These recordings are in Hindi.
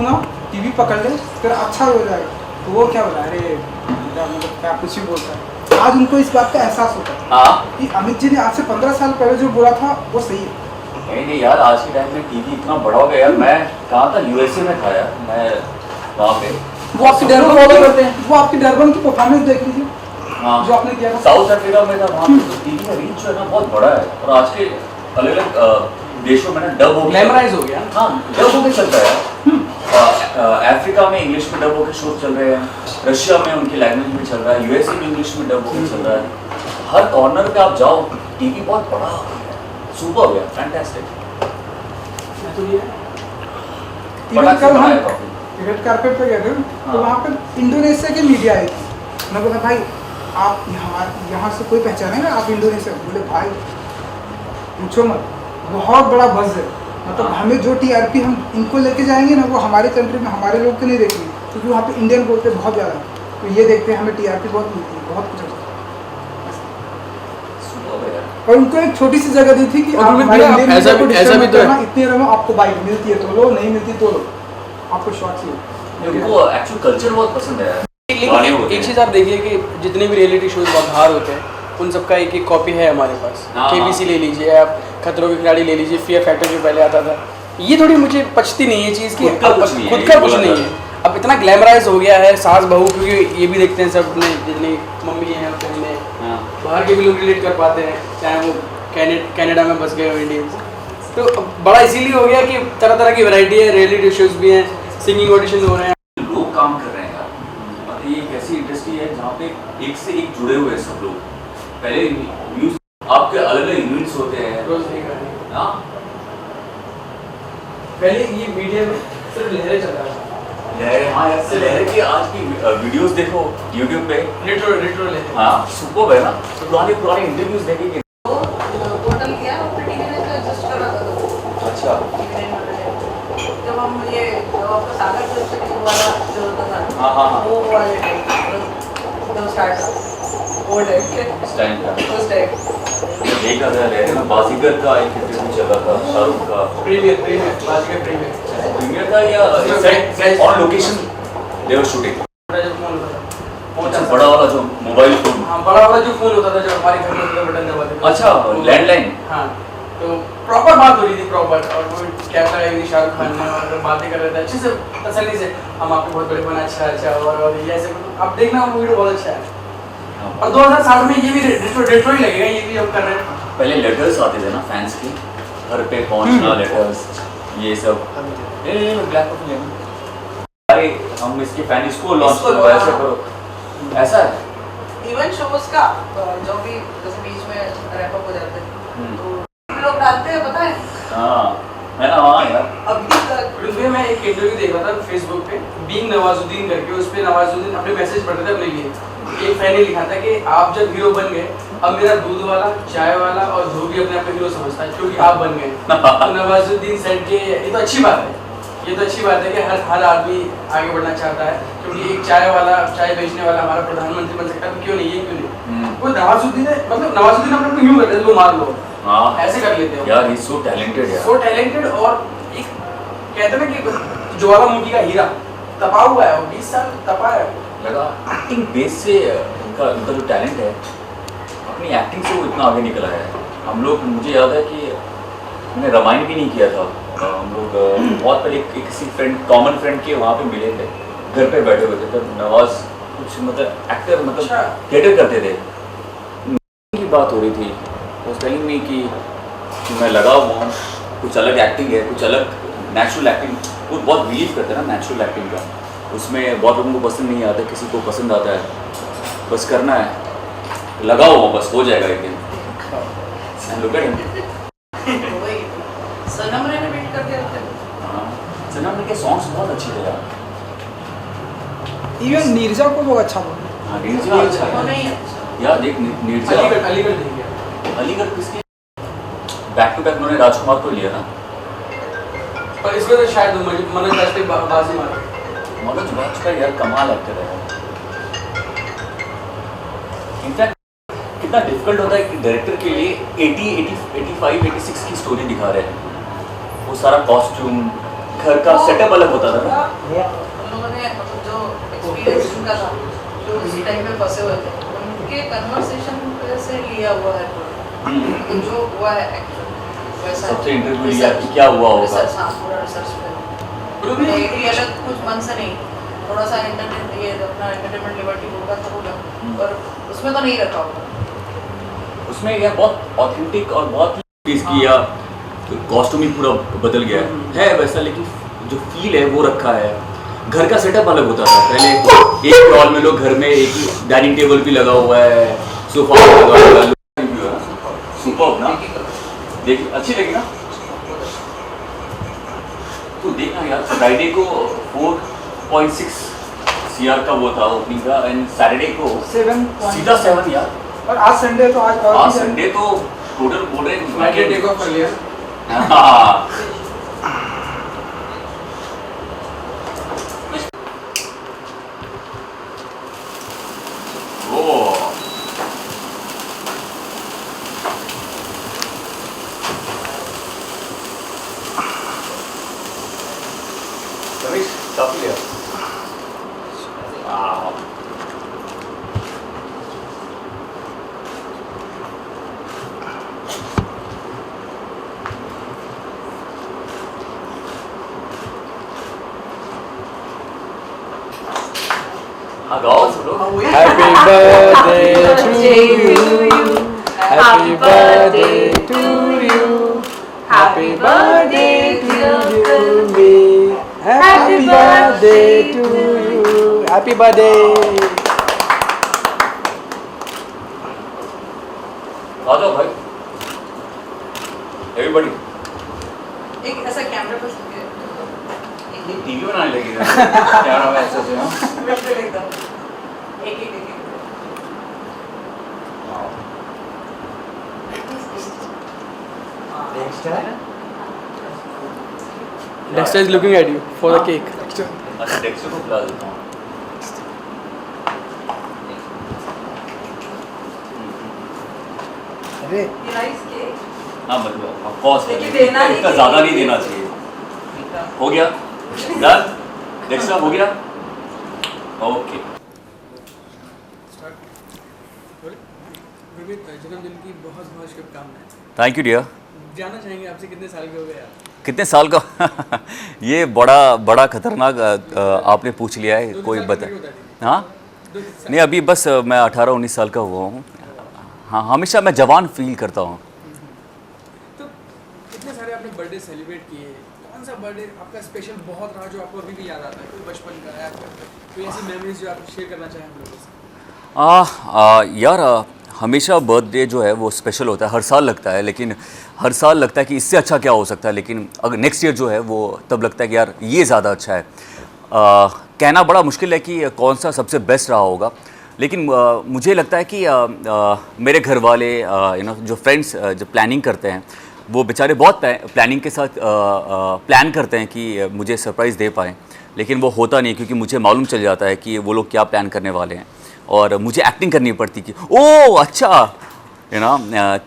ना टीवी पकड़ ले फिर अच्छा हो जाएगा, तो वो क्या बोला, अरे मतलब क्या कुछ ही बोलता है। आज उनको इस बात का एहसास होता है कि अमित जी ने आज से 15 साल पहले जो बोला था वो सही है। नहीं यार, आज के टाइम में टीवी इतना बड़ा हो गया यार। मैं कहाँ था, यूएसए में था यार, मैं वहाँ पे। वो आपकी डरबन फॉलो करते हैं, वो आपकी डरबन की परफॉर्मेंस देख लीजिए। हाँ, जो आपने किया था साउथ अफ्रीका में था, वहाँ पे टीवी का रीच जो है ना बहुत बड़ा है। और आज के अलग अलग देशों में ना डब हो गया, ग्लैमराइज हो गया। हाँ, डब होके चल रहा है। अफ्रीका में इंग्लिश में डब होके शो चल रहे हैं, रशिया में उनकी लैंग्वेज में चल रहा है, यूएसए में इंग्लिश में डब होके चल रहा है। हर कॉर्नर पे आप जाओ टीवी बहुत बड़ा हो गया, सुपर हो गया, फैंटास्टिक। कल हम रेड कार्पेट पे गए थे तो वहाँ पे इंडोनेशिया की मीडिया आई थी। मैं बोला भाई आप यहाँ से कोई पहचानेगा, आप इंडोनेशिया? बोले भाई पूछो मत, बहुत बड़ा बज़ है। मतलब हमें जो टीआरपी हम इनको लेके जाएंगे ना, वो हमारे कंट्री में हमारे लोग को नहीं देखेंगे, क्योंकि वहाँ पे इंडियन बोलते बहुत ज़्यादा, तो ये देखते हैं हमें टीआरपी बहुत मिलती है, बहुत कुछ। और उनको एक छोटी सी जगह दी थी कि आप हमारे ऐसा भी तो है, इतनी रहो, आपको बाइक मिलती है तो लो, नहीं मिलती तो लो, आपको शॉर्ट्स लो। उनको एक्चुअल कल्चर बहुत पसंद है। लेकिन एक चीज़ आप देखिए कि जितने भी रियलिटी शोज बाहर होते हैं उन सबका एक एक कॉपी है हमारे पास। केबीसी ले लीजिए आप, खतरों के खिलाड़ी ले लीजिए, फियर फैक्टर जो पहले आता था, ये थोड़ी मुझे पचती नहीं है चीज़ की, खुद का कुछ नहीं है। अब इतना ग्लैमराइज हो गया है सास बहू, क्योंकि ये भी देखते हैं सब अपने जितनी मम्मी हैं बहनें, बाहर के भी लोग रिलेट कर पाते हैं, चाहे वो कनाडा में बस गए हो इंडियंस। तो बड़ा इसीलिए हो गया कि तरह तरह की वैरायटी है, रियलिटी शोज भी हैं, सिंगिंग ऑडिशन हो रहे हैं, लोग काम कर रहे हैं यार। ये एक ऐसी इंडस्ट्री है जहाँ पे एक से एक जुड़े हुए हैं सब लोग। पहले न्यूज़ आपके अलग अलग यूनिट्स होते हैं, रोज नहीं कर रहे हैं। हाँ, पहले ये मीडिया में सिर्फ लहरें चल रहा था। लहरें, हाँ यार, लहरें की आज की वीडियोस देखो यूट्यूब पे, रेट्रो लहरें, हाँ सुपर है ना। पुराने पुराने इंटरव्यूज देखेंगे। होटल किया अपने टीवी में तो एडजस्ट कर रहा था। अच्छा, जब हम ये आपका सागर से वाला जो होता था, हाँ, वो वाले तो स्टार्ट वो टाइप इस टाइम का उस टाइप देखा था लहरें में बाजीगर का एक इंटरव्यू चल रहा था, शाहरुख का। प्रीमियर प्रीमियर था या set on location they were shooting. अच्छा, बड़ा वाला जो मोबाइल फोन, हाँ बड़ा वाला जो फोन होता था जो हमारे घर में होता था, बटन दबाते थे। अच्छा, लैंडलाइन। हाँ, तो प्रॉपर बात हो रही थी, प्रॉपर, और वो कैमरा आई शाहरुख खान ने, और बातें कर रहे थे अच्छे से, तसल्ली से, हम आपके बहुत बड़े बना, अच्छा और ये ऐसे आप देखना वो वीडियो बहुत अच्छा है। और 2007 में ये भी रेट्रो ही लगेगा, ये भी हम कर रहे हैं। पहले लेटर्स आते थे ना फैंस के घर पे पहुंचना, लेटर्स ये सब। ब्लैक कॉफी लेना, अरे हम इसके फैन, इसको लॉन्च करो, ऐसे करो, ऐसा है। इवन शोज का जो भी जैसे बीच में रैप अप हो जाते हैं तो लोग डालते हैं, पता है। हाँ है ना, हाँ यार। अभी तक उसमें मैं एक इंटरव्यू देख रहा था फेसबुक पे, बीइंग नवाजुद्दीन करके, उस पे नवाजुद्दीन अपने मैसेज पढ़ते थे अपने लिए। एक फैन ने लिखा था कि आप जब हीरो बन गए, अब मेरा दूध वाला, चाय वाला और जो भी अपने आप को हीरो समझता है, क्योंकि आप बन गए। तो नवाजुद्दीन सेठ के ये तो अच्छी बात है, ये तो अच्छी बात है कि हर आदमी आगे बढ़ना चाहता है, क्योंकि एक चाय वाला, चाय बेचने वाला हमारा प्रधानमंत्री बन सकता है, तो क्यों नहीं, ये क्यों नहीं। वो नवाजुद्दीन है, मतलब नवाजुद्दीन अपने को यूँ करते हैं, लो मार लो, हाँ ऐसे कर लेते हैं यार, ही सो टैलेंटेड यार, सो टैलेंटेड। और एक कहते हैं ना कि ज्वालामुखी का हीरा तपा हुआ है, वो 20 साल तपा है। लगा एक्टिंग बेस से उनका जो टैलेंट है, अपनी एक्टिंग से वो इतना आगे निकल आया है। हम लोग, मुझे याद है कि मैंने रामायण भी नहीं किया था, हम लोग बहुत पहले किसी फ्रेंड, कॉमन फ्रेंड के वहाँ पे मिले थे, घर पे बैठे हुए थे, तब नवाज कुछ मतलब एक्टर, मतलब थिएटर करते थे, की बात हो रही थी, वो टेलिंग मी कि मैं लगा हुआ हूँ, कुछ अलग एक्टिंग है, कुछ अलग नेचुरल एक्टिंग, वो बहुत बिलीव करते हैं ना नेचुरल एक्टिंग का, उसमें बहुत लोगों को पसंद नहीं आता, किसी को पसंद आता है, बस करना है, लगा हुआ बस हो जाएगा एक दिन। सनम रेनोवेट करके रखते हैं। हाँ, सनम के सॉन्ग्स बहुत अच्छे थे यार। इवन नीरजा को बहुत अच्छा बोला। हाँ, नीरजा अच्छा वो है नहीं है। यार, देख नीरजा अलीगढ़ किसके बैक टू बैक उन्होंने राजकुमार को लिया ना, पर इसमें तो शायद मनोज वाजपेयी बाजी मारा। मनोज वाजपेयी यार कमाल एक्टर है। इनफैक्ट कितना डिफिकल्ट होता है कि डायरेक्टर के लिए 85, 86 की स्टोरी दिखा रहे हैं, वो सारा कॉस्ट्यूम, घर का सेटअप अलग होता था ना। उन लोगों ने जो एक्सपीरियंस उनका था, जो उसी टाइम पे फंसे हुए थे, उनके कन्वर्सेशन से लिया हुआ है तो जो हुआ है एक्चुअली वैसा सबसे इंटरव्यू लिया कि क्या हुआ होगा। रिसर्च, हाँ, पूरा रिसर्च पे ये अलग कुछ मन से नहीं, थोड़ा सा अपना एंटरटेनमेंट लिबर्टी होगा तो होगा, पर उसमें तो नहीं रखा होगा। उसमें यह बहुत ऑथेंटिक और बहुत इसकी या कॉस्ट्यूम ही पूरा बदल गया है वैसा, लेकिन जो फील है वो रखा है। घर का सेटअप अलग होता था पहले, एक हॉल में लोग घर में एक ही डाइनिंग टेबल भी लगा हुआ है, सोफा लगा हुआ है, सुपर्ब ना, देख अच्छी लगी ना। तो देखना यार, फ्राइडे को 4.6 CR का वो था ओपनिंग का, एंड सैटरडे को 7 सीधा 7 यार। और आज संडे तो आज संडे तो टोटल बोल रहे हैं टेक ऑफ कर लिया। हाँ। ओ रमेश काफी लिया। हाँ गाओ सब लोग। Happy birthday to you. Happy birthday to you. Happy birthday to you. Happy birthday to you. Happy birthday. आ जाओ भाई, एवरीबॉडी। एक ऐसा कैमरा पर टीवी बनाने लगी कैमरा में ऐसा से। हाँ बिल्कुल एकदम एक Dexter is looking at you for the cake. अच्छा डेक्स्टर को बुला देता हूँ। अरे ये राइस केक हाँ मतलब ऑफ कोर्स लेकिन देना नहीं इतना ज़्यादा नहीं देना चाहिए। हो गया डन, डेक्स्टर हो गया, ओके। जन्मदिन की बहुत बहुत शुभकामनाएं। Thank you dear. जानना चाहेंगे आपसे कितने साल के हो गए आप? कितने साल का ये बड़ा खतरनाक आपने पूछ लिया है, कोई बता। हाँ नहीं, अभी बस मैं 18-19 साल का हुआ हूँ। हाँ हमेशा मैं जवान फील करता हूँ। तो इतने सारे आपने बर्थडे सेलिब्रेट किए, कौन सा बर्थडे आपका स्पेशल बहुत रहा जो आपको अभी भी याद आता है? कोई बचपन का है आपका, कोई ऐसी मेमोरीज जो आप शेयर करना चाहें हम लोगों से? यार हमेशा बर्थडे जो है वो स्पेशल होता है, हर साल लगता है, लेकिन हर साल लगता है कि इससे अच्छा क्या हो सकता है, लेकिन अगर नेक्स्ट ईयर जो है वो तब लगता है कि यार ये ज़्यादा अच्छा है। कहना बड़ा मुश्किल है कि कौन सा सबसे बेस्ट रहा होगा, लेकिन मुझे लगता है कि मेरे घर वाले जो फ्रेंड्स जो प्लानिंग करते हैं वो बेचारे बहुत प्लानिंग के साथ प्लान करते हैं कि मुझे सरप्राइज़ दे पाएँ, लेकिन वो होता नहीं, क्योंकि मुझे मालूम चल जाता है कि वो लोग क्या प्लान करने वाले हैं और मुझे एक्टिंग करनी पड़ती कि ओह अच्छा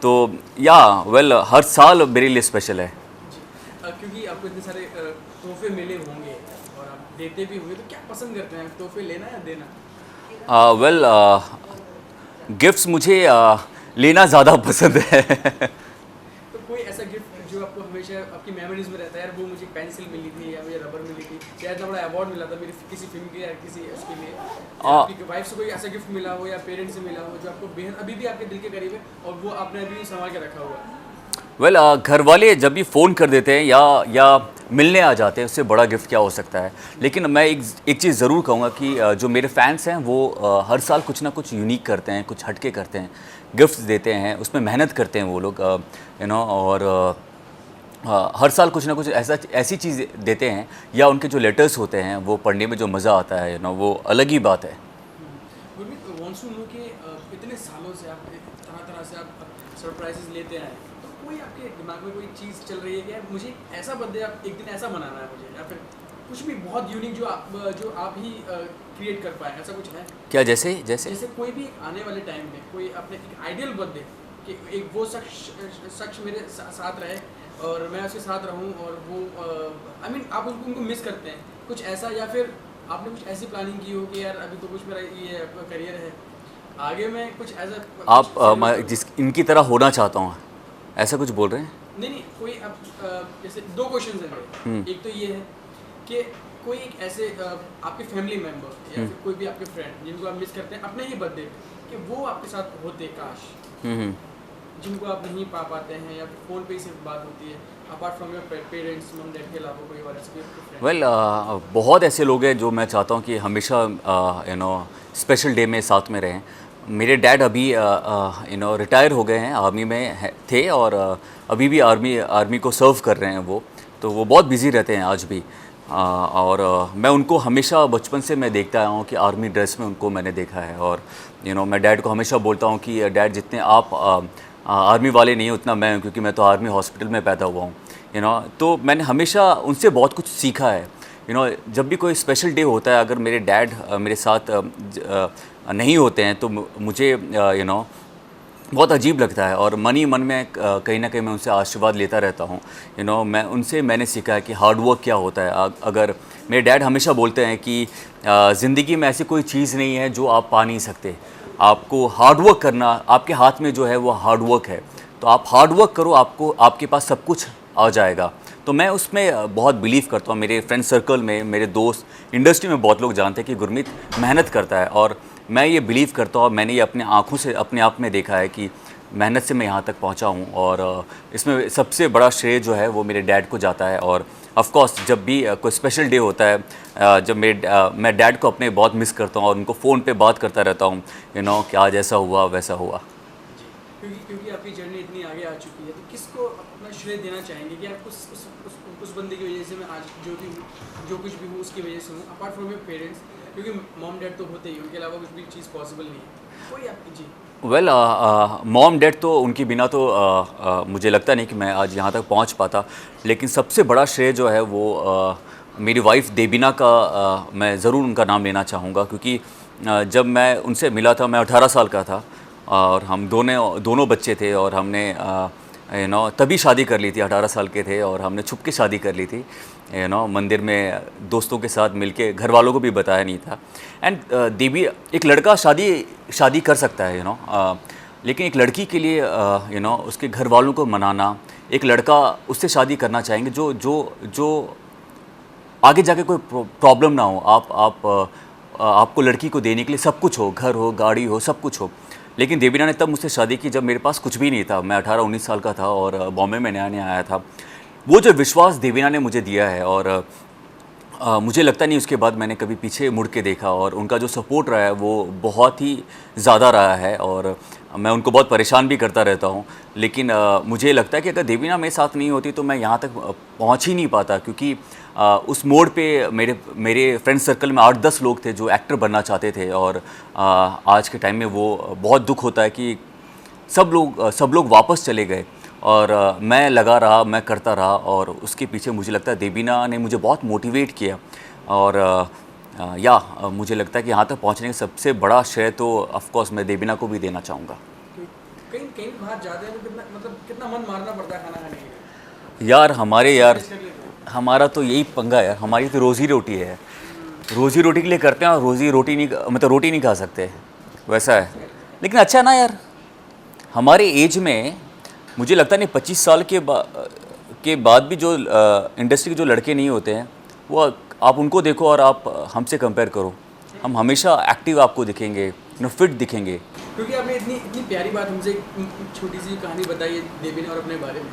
तो या वेल हर साल मेरे लिए स्पेशल है। क्योंकि आपको इतने सारे तोहफे मिले होंगे और आप देते भी होंगे, तो क्या पसंद करते हैं, तोहफे लेना या देना? वेल गिफ्ट्स मुझे लेना ज़्यादा पसंद है। तो कोई ऐसा गिफ्ट जो आपको हमेशा आपकी मेमोरीज में रहता है, यार वो मुझे पेंसिल मिली थी या मुझे रबर मिली थी या इतना बड़ा अवार्ड मिला था मेरी किसी फिल्म के या किसी उसके लिए, आपकी वाइफ से कोई ऐसा गिफ्ट मिला हो या पेरेंट्स से मिला हो जो आपको बेहद अभी भी आपके दिल के करीब है और वो आपने अभी भी संभाल के रखा हुआ है? वेल घर वाले जब भी फ़ोन कर देते हैं या मिलने आ जाते हैं, उससे बड़ा गिफ्ट क्या हो सकता है। लेकिन मैं एक चीज़ ज़रूर कहूँगा कि जो मेरे फैंस हैं वो हर साल कुछ ना कुछ यूनिक करते हैं, कुछ हटके करते हैं, गिफ्ट्स देते हैं, उसमें मेहनत करते हैं वो लोग और हर साल कुछ ना कुछ ऐसी चीज़ देते हैं, या उनके जो लेटर्स होते हैं वो पढ़ने में जो मज़ा आता है वो अलग ही बात है। इतने सालों से आप तरह से आप सरप्राइजेस लेते हैं, तो कोई आपके दिमाग में कोई चीज़ चल रही है कि यार मुझे ऐसा बर्थडे आप एक दिन ऐसा मनाना है मुझे, या फिर कुछ भी बहुत यूनिक जो आप ही क्रिएट कर पाए, ऐसा कुछ है क्या? जैसे कोई भी आने वाले टाइम में कोई अपने एक आइडियल बर्थडे कि एक वो शख्स मेरे साथ रहे और मैं उसके साथ रहूं और वो आई मीन आप उनको मिस करते हैं कुछ ऐसा, या फिर आपने कुछ ऐसी प्लानिंग की हो कि यार अभी तो कुछ मेरा ये करियर है, आगे मैं कुछ ऐसा आप मैं जिस इनकी तरह होना चाहता हूँ, ऐसा कुछ बोल रहे हैं? नहीं कोई अब जैसे दो क्वेश्चन है मेरे। एक तो ये है कि कोई एक ऐसे आपके फैमिली मेंबर या फिर कोई भी आपके फ्रेंड जिनको आप मिस करते हैं अपने ही बर्थडे कि वो आपके साथ होते काश, जिनको आप नहीं पा पाते हैं या फिर फ़ोन पे ही सिर्फ बात होती है, अपार्ट फ्रॉम योर पेरेंट्स मम डैड के अलावा कोई और ऐसे फ्रेंड? वेल बहुत ऐसे लोग हैं जो मैं चाहता हूँ कि हमेशा स्पेशल डे में साथ में रहें। मेरे डैड अभी रिटायर हो गए हैं, आर्मी में थे और अभी भी आर्मी को सर्व कर रहे हैं वो, तो वो बहुत बिज़ी रहते हैं आज भी। और मैं उनको हमेशा बचपन से मैं देखता आया हूँ कि आर्मी ड्रेस में उनको मैंने देखा है। और मैं डैड को हमेशा बोलता हूँ कि डैड जितने आप आर्मी वाले नहीं उतना मैं हूँ, क्योंकि मैं तो आर्मी हॉस्पिटल में पैदा हुआ हूँ। तो मैंने हमेशा उनसे बहुत कुछ सीखा है। जब भी कोई स्पेशल डे होता है, अगर मेरे डैड मेरे साथ नहीं होते हैं तो मुझे बहुत अजीब लगता है और मन ही मन में कहीं ना कहीं मैं उनसे आशीर्वाद लेता रहता हूँ। मैंने सीखा है कि हार्ड वर्क क्या होता है। अगर मेरे डैड हमेशा बोलते हैं कि ज़िंदगी में ऐसी कोई चीज़ नहीं है जो आप पा नहीं सकते, आपको हार्ड वर्क करना, आपके हाथ में जो है वो हार्ड वर्क है, तो आप हार्ड वर्क करो, आपके पास सब कुछ आ जाएगा। तो मैं उसमें बहुत बिलीव करता हूँ। मेरे फ्रेंड सर्कल में, मेरे दोस्त, इंडस्ट्री में बहुत लोग जानते हैं कि गुरमीत मेहनत करता है, और मैं ये बिलीव करता हूँ। मैंने ये अपने आँखों से अपने आप में देखा है कि मेहनत से मैं यहाँ तक पहुँचा हूँ, और इसमें सबसे बड़ा श्रेय जो है वो मेरे डैड को जाता है। और ऑफ कोर्स जब भी कोई स्पेशल डे होता है, जब मैं डैड को अपने बहुत मिस करता हूँ और उनको फ़ोन पे बात करता रहता हूँ कि आज ऐसा हुआ वैसा हुआ। क्योंकि आपकी जर्नी इतनी आगे आ चुकी है, तो किसको अपना श्रेय देना चाहेंगे कि आप उस बंदे की वजह से मैं आज जो कुछ भी हूँ उसकी वजह से हूँ, अपार्ट फ्रॉम योर पेरेंट्स? क्योंकि मॉम डैड तो होते ही, उनके अलावा कुछ भी चीज़ पॉसिबल नहीं है। कोई आपकी जी वेल मॉम डैड तो उनके बिना तो मुझे लगता नहीं कि मैं आज यहाँ तक पहुँच पाता। लेकिन सबसे बड़ा श्रेय जो है वो मेरी वाइफ देबीना का मैं ज़रूर उनका नाम लेना चाहूँगा, क्योंकि जब मैं उनसे मिला था मैं 18 साल का था और हम दोनों बच्चे थे, और हमने तभी शादी कर ली थी, 18 साल के थे, और हमने छुप के शादी कर ली थी मंदिर में दोस्तों के साथ मिलके, घर वालों को भी बताया नहीं था। एंड देवी, एक लड़का शादी कर सकता है लेकिन एक लड़की के लिए उसके घर वालों को मनाना, एक लड़का उससे शादी करना चाहेंगे जो आगे जाके कोई प्रॉब्लम ना हो। आपको लड़की को देने के लिए सब कुछ हो, घर हो, गाड़ी हो, सब कुछ हो। लेकिन देवीना ने तब मुझसे शादी की जब मेरे पास कुछ भी नहीं था, मैं 18-19 साल का था और बॉम्बे में नया आया था। वो जो विश्वास देवीना ने मुझे दिया है, और मुझे लगता नहीं उसके बाद मैंने कभी पीछे मुड़ के देखा, और उनका जो सपोर्ट रहा है वो बहुत ही ज़्यादा रहा है, और मैं उनको बहुत परेशान भी करता रहता हूँ। लेकिन मुझे लगता है कि अगर देवीना मेरे साथ नहीं होती तो मैं यहाँ तक पहुँच ही नहीं पाता, क्योंकि उस मोड़ पे मेरे फ्रेंड सर्कल में 8-10 लोग थे जो एक्टर बनना चाहते थे, और आज के टाइम में वो बहुत दुख होता है कि सब लोग वापस चले गए, और मैं लगा रहा, मैं करता रहा, और उसके पीछे मुझे लगता है देबीना ने मुझे बहुत मोटिवेट किया। और मुझे लगता है कि यहाँ तक पहुँचने का सबसे बड़ा श्रेय तो ऑफ कोर्स मैं देबीना को भी देना चाहूँगा। कहीं बाहर जाते हैं तो कितना मन मारना पड़ता है खाना खाने के लिए? यार हमारा तो यही पंगा है, हमारी तो रोज़ी रोटी है, रोज़ी रोटी के लिए करते हैं, और रोटी नहीं खा सकते, वैसा है। लेकिन अच्छा है ना यार, हमारे एज में मुझे लगता नहीं 25 साल के बाद भी जो इंडस्ट्री के जो लड़के नहीं होते हैं, वो आप उनको देखो और आप हमसे कंपेयर करो, हम हमेशा एक्टिव आपको दिखेंगे, फिट दिखेंगे। क्योंकि आपने इतनी प्यारी बात हमसे एक छोटी सी कहानी बताई है देबीना और अपने बारे में,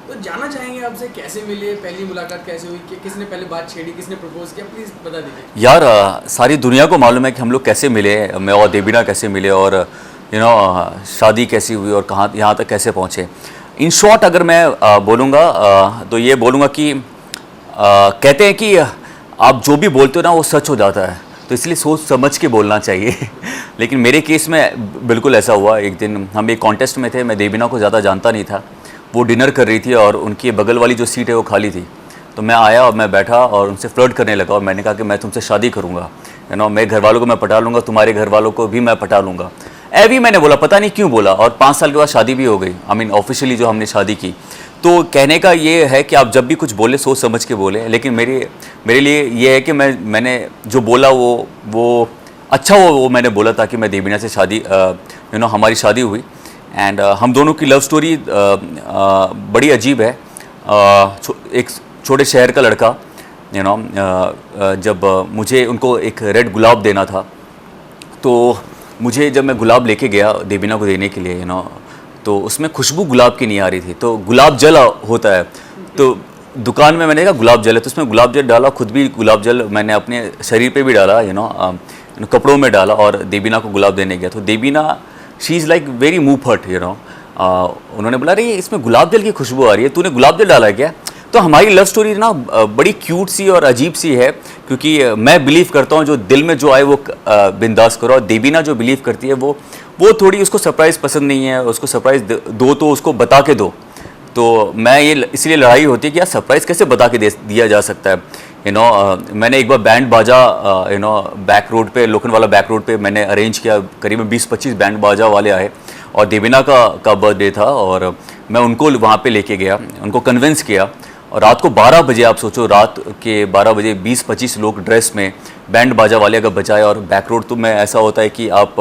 तो जानना चाहेंगे आपसे कैसे मिले, पहली मुलाकात कैसे हुई, किसने पहले बात छेड़ी, किसने प्रपोज किया, प्लीज़ बता दीजिए। यार सारी दुनिया को मालूम है कि हम लोग कैसे मिले, मैं और देबीना कैसे मिले, और शादी कैसी हुई, और कहाँ यहाँ तक कैसे पहुँचे। इन शॉर्ट अगर मैं बोलूँगा तो ये बोलूँगा कि कहते हैं कि आप जो भी बोलते हो ना वो सच हो जाता है, तो इसलिए सोच समझ के बोलना चाहिए। लेकिन मेरे केस में बिल्कुल ऐसा हुआ। एक दिन हम एक कॉन्टेस्ट में थे, मैं देबीना को ज़्यादा जानता नहीं था, वो डिनर कर रही थी और उनकी बगल वाली जो सीट है वो खाली थी, तो मैं आया और मैं बैठा और उनसे फ्लर्ट करने लगा, और मैंने कहा कि मैं तुमसे शादी करूँगा, मेरे घर वालों को मैं पटा लूँगा, तुम्हारे घर वालों को भी मैं पटा लूँगा। मैंने बोला, पता नहीं क्यों बोला, और 5 साल के बाद शादी भी हो गई, ऑफिशियली जो हमने शादी की। तो कहने का ये है कि आप जब भी कुछ बोले सोच समझ के बोले, लेकिन मेरे लिए ये है कि मैंने जो बोला वो अच्छा वो मैंने बोला, ताकि मैं देवीना से शादी हमारी शादी हुई। एंड हम दोनों की लव स्टोरी बड़ी अजीब है। एक छोटे शहर का लड़का जब मुझे उनको एक रेड गुलाब देना था, तो मुझे जब मैं गुलाब लेके गया देवीना को देने के लिए तो उसमें खुशबू गुलाब की नहीं आ रही थी। तो गुलाब जल होता है, तो दुकान में मैंने कहा गुलाब जल है, तो उसमें गुलाब जल डाला, खुद भी गुलाब जल मैंने अपने शरीर पे भी डाला, कपड़ों में डाला और देवीना को गुलाब देने गया। तो Devina she is like very move hurt उन्होंने बोला, अरे इसमें गुलाब जल की खुशबू आ रही है, तूने गुलाब जल डाला है क्या? तो हमारी लव स्टोरी ना बड़ी क्यूट सी और अजीब सी है, क्योंकि मैं बिलीव करता हूँ जो दिल में जो आए वो बिंदास करो, और देवीना जो बिलीव करती है वो थोड़ी उसको सरप्राइज़ पसंद नहीं है, उसको सरप्राइज़ दो तो उसको बता के दो। तो मैं ये इसलिए लड़ाई होती है कि यार सरप्राइज़ कैसे बता के दिया जा सकता है। मैंने एक बार बैंड बाजा बैक रोड पे, लोखंडवाला बैक रोड पे मैंने अरेंज किया, करीबन 20-25 बैंड बाजा वाले आए और देवीना का बर्थडे था, और मैं उनको वहाँ पे लेके गया, उनको कन्विंस किया, और रात को 12 बजे, आप सोचो रात के 12 बजे 20-25 लोग ड्रेस में बैंड बाजा वाले अगर बजाए, और बैक रोड तो में ऐसा होता है कि आप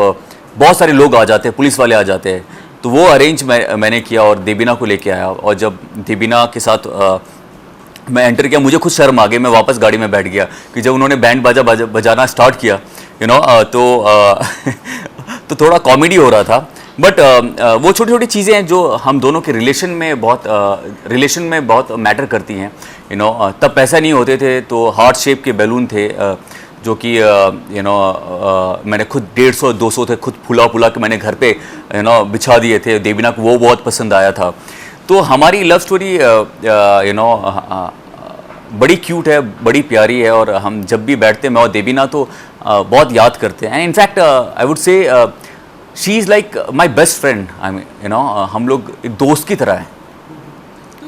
बहुत सारे लोग आ जाते हैं, पुलिस वाले आ जाते हैं, तो वो अरेंज मैंने किया और देवीना को लेके आया। और जब देवीना के साथ मैं एंटर किया, मुझे खुद शर्म आ गई, मैं वापस गाड़ी में बैठ गया कि जब उन्होंने बैंड बाजा बजाना स्टार्ट किया तो थोड़ा कॉमेडी हो रहा था। बट वो छोटी छोटी चीज़ें हैं जो हम दोनों के रिलेशन में बहुत मैटर करती हैं। तब पैसा नहीं होते थे, तो हार्ट शेप के बैलून थे जो कि मैंने खुद 150-200 थे, खुद फुला के मैंने घर पे बिछा दिए थे। देवीना को वो बहुत पसंद आया था। तो हमारी लव स्टोरी बड़ी क्यूट है, बड़ी प्यारी है, और हम जब भी बैठते हैं मैं और देवीना तो बहुत याद करते हैं। In fact I would say she is like my best friend. I mean हम लोग एक दोस्त की तरह हैं। तो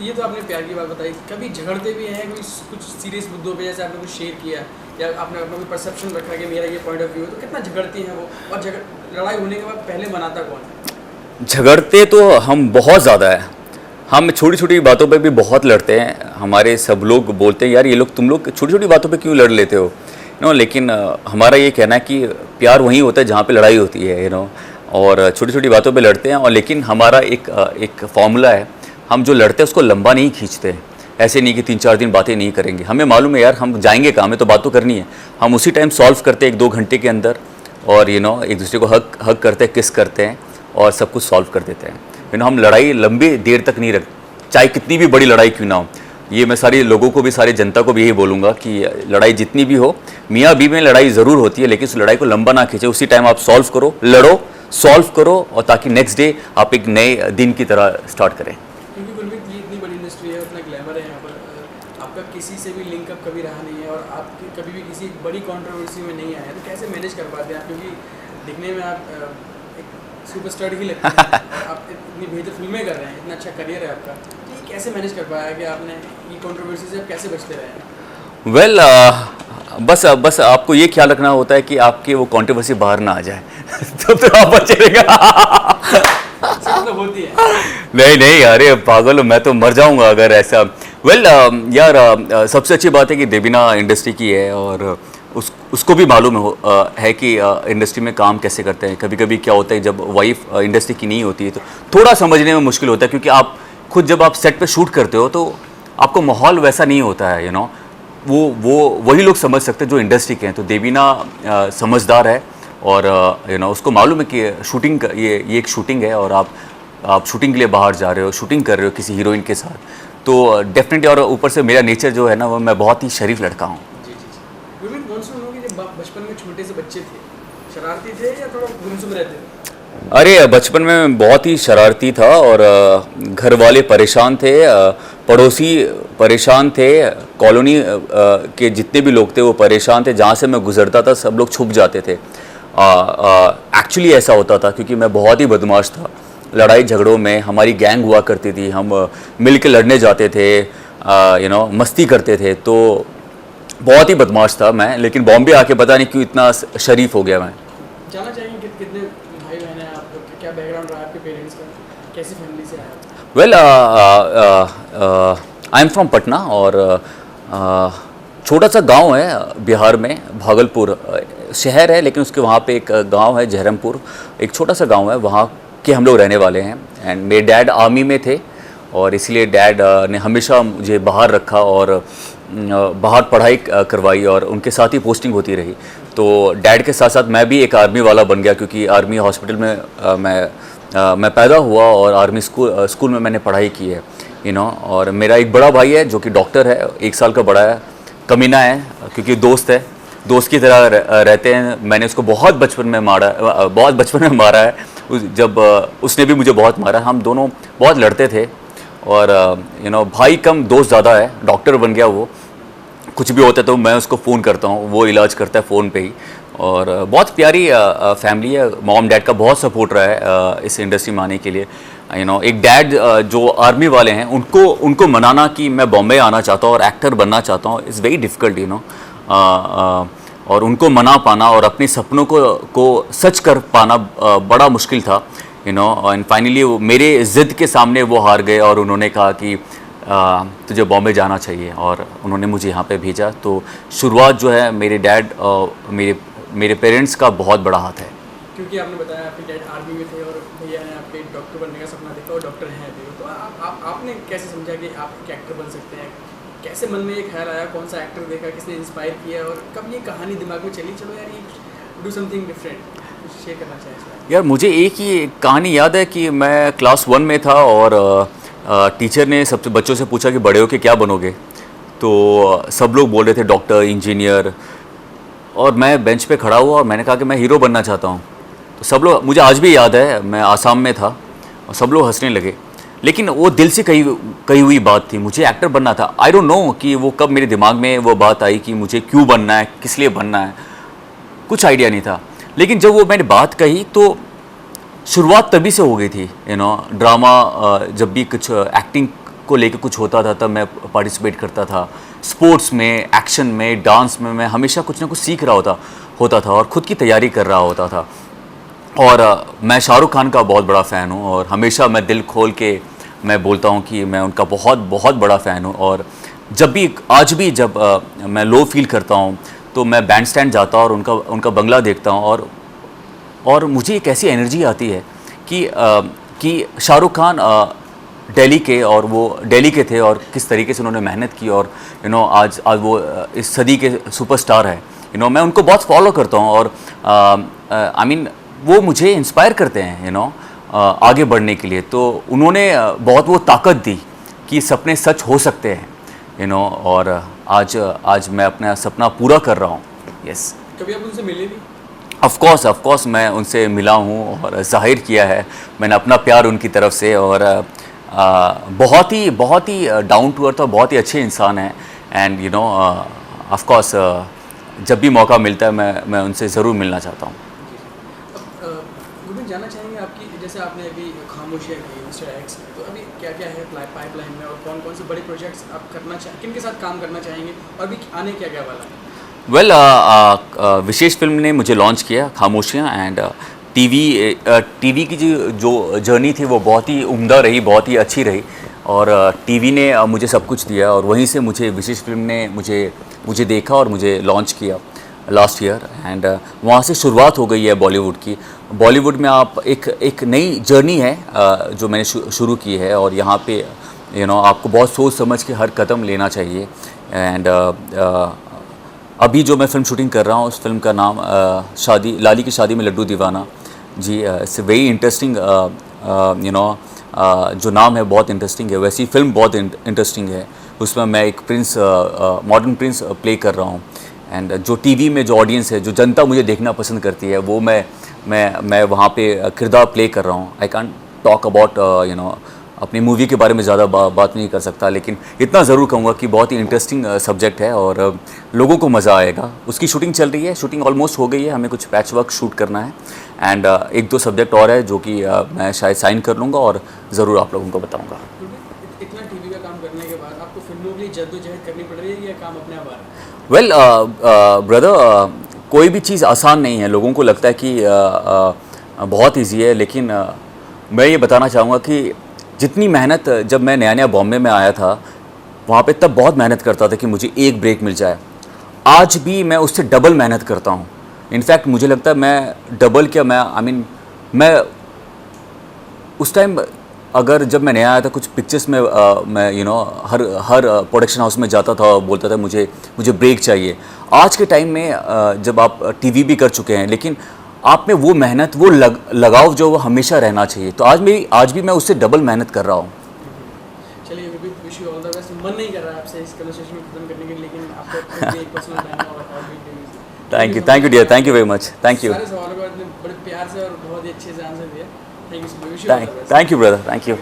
ये तो आपने प्यार की बात बताई, कभी झगड़ते भी हैं कुछ सीरियस मुद्दों पे, जैसे आपने कुछ शेयर किया या आपने अपना कोई परसेप्शन रखा कि मेरा ये पॉइंट ऑफ व्यू है, तो कितना झगड़ती हैं वो, और लड़ाई होने के बाद पहले मनाता कौन है? झगड़ते तो हम बहुत ज़्यादा है, हम छोटी छोटी बातों पे भी बहुत लड़ते हैं। हमारे सब लोग बोलते हैं यार ये लोग तुम लोग छोटी छोटी बातों पे क्यों लड़ लेते हो लेकिन हमारा ये कहना है कि प्यार वहीं होता है जहाँ पे लड़ाई होती है और छोटी छोटी बातों पे लड़ते हैं। और लेकिन हमारा एक फॉर्मूला है, हम जो लड़ते हैं उसको लंबा नहीं खींचते। ऐसे नहीं कि 3-4 दिन बातें नहीं करेंगे, हमें मालूम है यार हम जाएंगे काम में तो बात तो करनी है, हम उसी टाइम सॉल्व करते हैं 1-2 घंटे के अंदर, और एक दूसरे को हक करते हैं, किस करते हैं और सब कुछ सॉल्व कर देते हैं। हम लड़ाई लंबी देर तक नहीं रखते, चाहे कितनी भी बड़ी लड़ाई क्यों ना हो। ये मैं सारे लोगों को भी, सारी जनता को भी यही बोलूँगा कि लड़ाई जितनी भी हो, मियाँ बीवी में लड़ाई ज़रूर होती है, लेकिन उस लड़ाई को लंबा ना खींचे, उसी टाइम आप सॉल्व करो, लड़ो, सॉल्व करो, और ताकि नेक्स्ट डे आप एक नए दिन की तरह स्टार्ट करें। क्योंकि गुरमीत ये इतनी बड़ी इंडस्ट्री है, उतना ग्लैमर है यहाँ पर, आपका किसी से भी लिंकअप कभी रहा नहीं है और आप कभी भी किसी बड़ी कंट्रोवर्सी में नहीं आए, तो कैसे मैनेज कर पाते हैं आप? क्योंकि दिखने में आप एक सुपरस्टार ही लगते हैं और आप इतनी बेहतर फिल्में कर रहे हैं, इतना अच्छा करियर है आपका, तो ये कैसे मैनेज कर पाया कि आपने ये कंट्रोवर्सी से आप कैसे बचते रहे? वेल बस आपको ये ख्याल रखना होता है कि आपकी वो कंट्रोवर्सी बाहर ना आ जाए तो आप बचे रहेगा। होती है नहीं अरे पागल, मैं तो मर जाऊंगा अगर ऐसा। वेल यार सबसे अच्छी बात है कि देवीना इंडस्ट्री की है और उसको भी मालूम है कि इंडस्ट्री में काम कैसे करते हैं। कभी कभी क्या होता है जब वाइफ इंडस्ट्री की नहीं होती है तो थोड़ा समझने में मुश्किल होता है, क्योंकि आप खुद जब आप सेट पे शूट करते हो तो आपको माहौल वैसा नहीं होता है, वो वही लोग समझ सकते हैं जो इंडस्ट्री के हैं। तो देवीना समझदार है और उसको मालूम है कि शूटिंग ये एक शूटिंग है और आप शूटिंग के लिए बाहर जा रहे हो, शूटिंग कर रहे हो किसी हीरोइन के साथ, तो डेफिनेटली। और ऊपर से मेरा नेचर जो है ना, वो मैं बहुत ही शरीफ लड़का हूँ। बचपन में छोटे से बच्चे थे, शरारती थे या थोड़ा गुमसुम रहते थे? अरे बचपन में बहुत ही शरारती था और घर वाले परेशान थे, पड़ोसी परेशान थे, कॉलोनी के जितने भी लोग थे वो परेशान थे। जहाँ से मैं गुजरता था सब लोग छुप जाते थे। एक्चुअली ऐसा होता था क्योंकि मैं बहुत ही बदमाश था। लड़ाई झगड़ों में हमारी गैंग हुआ करती थी, हम मिल के लड़ने जाते थे, मस्ती करते थे, तो बहुत ही बदमाश था मैं। लेकिन बॉम्बे आके पता नहीं क्यों इतना शरीफ हो गया मैं। जानना चाहेंगे कितने भाई बहन हैं आप, क्या बैकग्राउंड रहा आपके पेरेंट्स का, कैसी फैमिली से आए? Well I am from Patna और छोटा सा गांव है बिहार में, भागलपुर शहर है लेकिन उसके वहाँ पे एक गांव है जहरमपुर, एक छोटा सा गांव है, वहाँ के हम लोग रहने वाले हैं। एंड मेरे डैड आर्मी में थे और इसलिए डैड ने हमेशा मुझे बाहर रखा और बाहर पढ़ाई करवाई और उनके साथ ही पोस्टिंग होती रही। तो डैड के साथ साथ मैं भी एक आर्मी वाला बन गया क्योंकि आर्मी हॉस्पिटल में मैं पैदा हुआ और आर्मी स्कूल में मैंने पढ़ाई की है, यू नो। और मेरा एक बड़ा भाई है जो कि डॉक्टर है, 1 साल का बड़ा है, कमीना है क्योंकि दोस्त है, दोस्त की तरह रहते हैं। मैंने उसको बहुत बचपन में मारा है, जब उसने भी मुझे बहुत मारा। हम दोनों बहुत लड़ते थे और यू नो भाई कम दोस्त ज़्यादा है। डॉक्टर बन गया वो, कुछ भी होता है तो मैं उसको फ़ोन करता हूँ, वो इलाज करता है फ़ोन पे ही। और बहुत प्यारी फैमिली है, मॉम डैड का बहुत सपोर्ट रहा है इस इंडस्ट्री में आने के लिए, यू नो। एक डैड जो आर्मी वाले हैं उनको मनाना कि मैं बॉम्बे आना चाहता हूँ और एक्टर बनना चाहता हूँ is very difficult, you know. और उनको मना पाना और अपने सपनों को सच कर पाना बड़ा मुश्किल था, यू नो। एंड फाइनली मेरे ज़िद के सामने वो हार गए और उन्होंने कहा कि तुझे बॉम्बे जाना चाहिए और उन्होंने मुझे यहाँ पे भेजा। तो शुरुआत जो है मेरे डैड मेरे पेरेंट्स का बहुत बड़ा हाथ है। क्योंकि आपने बताया आपके डैड आर्मी में थे और भैया ने आपके डॉक्टर बनने का सपना देखा और डॉक्टर हैं भी, तो आपने कैसे समझा कि आप एक एक्टर बन सकते हैं? कैसे मन में ये ख्याल आया, कौन सा एक्टर देखा, किसने इंस्पायर किया और कब ये कहानी दिमाग में चली चलो यार ये डू समथिंग डिफरेंट, कुछ शेयर करना चाहिए? यार मुझे एक ही कहानी याद है कि मैं क्लास 1 में था और टीचर ने सबसे बच्चों से पूछा कि बड़े होके क्या बनोगे, तो सब लोग बोल रहे थे डॉक्टर, इंजीनियर, और मैं बेंच पे खड़ा हुआ और मैंने कहा कि मैं हीरो बनना चाहता हूँ। तो सब लोग, मुझे आज भी याद है, मैं आसाम में था और सब लोग हंसने लगे, लेकिन वो दिल से कही हुई बात थी, मुझे एक्टर बनना था। आई डोंट नो कि वो कब मेरे दिमाग में वो बात आई कि मुझे क्यों बनना है, किस लिए बनना है, कुछ आइडिया नहीं था। लेकिन जब वो मैंने बात कही तो शुरुआत तभी से हो गई थी, यू नो। ड्रामा जब भी कुछ एक्टिंग को लेकर कुछ होता था तब मैं पार्टिसिपेट करता था, स्पोर्ट्स में, एक्शन में, डांस में मैं हमेशा कुछ ना कुछ सीख रहा होता था और ख़ुद की तैयारी कर रहा होता था। और मैं शाहरुख खान का बहुत बड़ा फ़ैन हूँ और हमेशा मैं दिल खोल के मैं बोलता हूँ कि मैं उनका बहुत बहुत बड़ा फ़ैन हूँ। और जब भी, आज भी जब मैं लो फील करता हूँ तो मैं बैंड स्टैंड जाता हूँ और उनका बंगला देखता हूँ और मुझे एक ऐसी एनर्जी आती है कि शाहरुख खान दिल्ली के, और वो दिल्ली के थे और किस तरीके से उन्होंने मेहनत की और यू नो आज वो इस सदी के सुपरस्टार है, यू नो। मैं उनको बहुत फॉलो करता हूँ और आई मीन वो मुझे इंस्पायर करते हैं, यू नो, आगे बढ़ने के लिए। तो उन्होंने बहुत वो ताकत दी कि सपने सच हो सकते हैं, यू नो। और आज मैं अपना सपना पूरा कर रहा हूँ। यस। कभी आप उनसे मिले भी? ऑफ कोर्स मैं उनसे मिला हूँ और जाहिर किया है मैंने अपना प्यार उनकी तरफ से। और बहुत ही डाउन टू अर्थ और बहुत ही अच्छे इंसान हैं। And you know of course जब भी मौका मिलता है मैं उनसे ज़रूर मिलना चाहता हूँ। गुरमीत, जानना चाहेंगे आपकी, जैसे आपने अभी खामोशियाँ की मिस्टर एक्स, तो अभी क्या क्या है पाइपलाइन में और कौन कौन से बड़े प्रोजेक्ट्स आप किन के साथ काम करना चाहेंगे और अभी आने क्या वाला है? वेल विशेष फिल्म ने मुझे लॉन्च किया खामोशियाँ। एंड टीवी की जो जर्नी थी वो बहुत ही उम्दा रही, बहुत ही अच्छी रही। और टीवी ने मुझे सब कुछ दिया और वहीं से मुझे विशेष फिल्म ने मुझे देखा और मुझे लॉन्च किया लास्ट ईयर। एंड वहाँ से शुरुआत हो गई है बॉलीवुड की। बॉलीवुड में आप एक नई जर्नी है जो मैंने शुरू की है और यहाँ पे यू नो आपको बहुत सोच समझ के हर कदम लेना चाहिए। एंड अभी जो मैं फ़िल्म शूटिंग कर रहा हूँ उस फिल्म का नाम लाली की शादी में लड्डू दीवाना जी। It's very interesting, you know, जो नाम है बहुत इंटरेस्टिंग है, वैसी फिल्म बहुत इंटरेस्टिंग है। उसमें मैं एक प्रिंस, मॉडर्न प्रिंस प्ले कर रहा हूँ। एंड जो टीवी में जो ऑडियंस है, जो जनता मुझे देखना पसंद करती है, वो मैं वहाँ पे किरदार प्ले कर रहा हूँ। I can't talk about you know अपनी मूवी के बारे में ज़्यादा बात नहीं कर सकता, लेकिन इतना ज़रूर कहूँगा कि बहुत ही इंटरेस्टिंग सब्जेक्ट है और लोगों को मज़ा आएगा। उसकी शूटिंग चल रही है, शूटिंग ऑलमोस्ट हो गई है, हमें कुछ पैच वर्क शूट करना है। एंड 1-2 सब्जेक्ट और है जो कि मैं शायद साइन कर लूँगा और ज़रूर आप लोगों को बताऊँगा। इतना टीवी का काम करने के बाद आपको फिल्मों के लिए जद्दोजहद करनी पड़ रही है या काम अपने आप आ रहा है? वेल ब्रदर, कोई भी चीज़ आसान नहीं है। लोगों को लगता है कि बहुत ईजी है, लेकिन मैं ये बताना चाहूँगा कि जितनी मेहनत जब मैं नया नया बॉम्बे में आया था वहाँ पे तब बहुत मेहनत करता था कि मुझे एक ब्रेक मिल जाए। आज भी मैं उससे डबल मेहनत करता हूँ। इनफैक्ट मुझे लगता है मैं डबल क्या मैं मैं उस टाइम अगर जब मैं नया आया था कुछ पिक्चर्स में मैं हर प्रोडक्शन हाउस में जाता था, बोलता था मुझे ब्रेक चाहिए। आज के टाइम में जब आप टीवी भी कर चुके हैं लेकिन आप में वो मेहनत वो लगाव जो वो हमेशा रहना चाहिए। तो आज भी मैं उससे डबल मेहनत कर रहा हूँ। चलिए wish you all the best. मन नहीं कर रहा है आपसे इस कन्वर्सेशन में खत्म करने के लिए, लेकिन आपको एक पर्सनल टाइम और thank you dear, thank you very much, thank you. सारे सवालों का इतने बड़े प्यार से और बहुत ही अच्छे से आंसर दिया। Thank you brother, thank you.